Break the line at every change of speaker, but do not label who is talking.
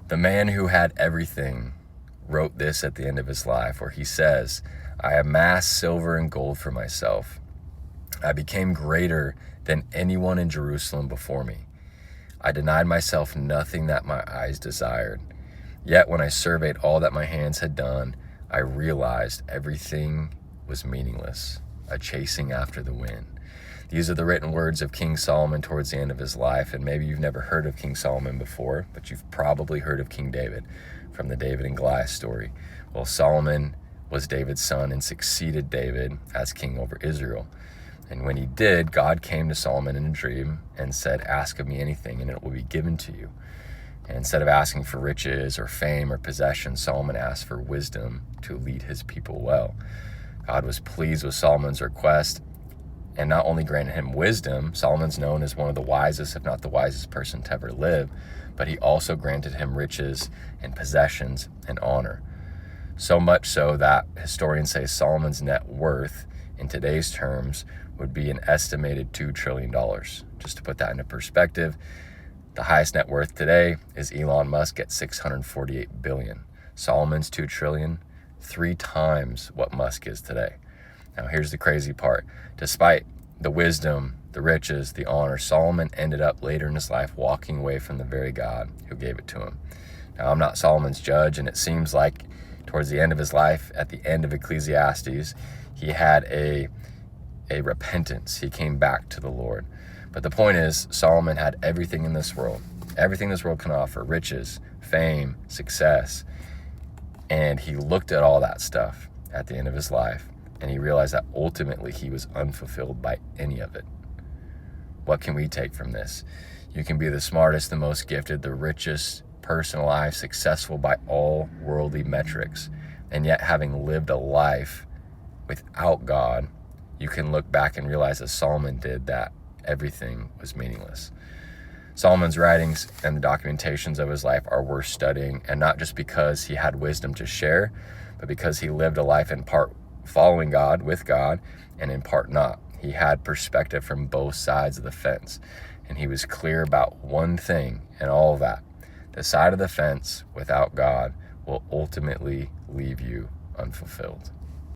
The man who had everything wrote this at the end of his life, where he says, I amassed silver and gold for myself. I became greater than anyone in Jerusalem before me. I denied myself nothing that my eyes desired. Yet when I surveyed all that my hands had done, I realized everything was meaningless, a chasing after the wind. These are the written words of King Solomon towards the end of his life, and maybe you've never heard of King Solomon before, but you've probably heard of King David from the David and Goliath story. Well, Solomon was David's son and succeeded David as king over Israel. And when he did, God came to Solomon in a dream and said, ask of me anything and it will be given to you. And instead of asking for riches or fame or possessions, Solomon asked for wisdom to lead his people well. God was pleased with Solomon's request and not only granted him wisdom. Solomon's known as one of the wisest, if not the wisest person to ever live, but he also granted him riches and possessions and honor. So much so that historians say Solomon's net worth in today's terms would be an estimated $2 trillion. Just to put that into perspective, the highest net worth today is Elon Musk at $648 billion. Solomon's $2 trillion, 3 times what Musk is today. Now here's the crazy part. Despite the wisdom, the riches, the honor, Solomon ended up later in his life walking away from the very God who gave it to him. Now I'm not Solomon's judge, and it seems like towards the end of his life, at the end of Ecclesiastes, he had a repentance. He came back to the Lord. But the point is, Solomon had everything in this world. Everything this world can offer: riches, fame, success. And he looked at all that stuff at the end of his life, and he realized that ultimately he was unfulfilled by any of it. What can we take from this? You can be the smartest, the most gifted, the richest person alive, successful by all worldly metrics, and yet having lived a life without God, you can look back and realize, as Solomon did, that everything was meaningless. Solomon's writings and the documentations of his life are worth studying, and not just because he had wisdom to share, but because he lived a life in part following God, with God, and in part not. He had perspective from both sides of the fence, and he was clear about one thing and all of that. The side of the fence without God will ultimately leave you unfulfilled.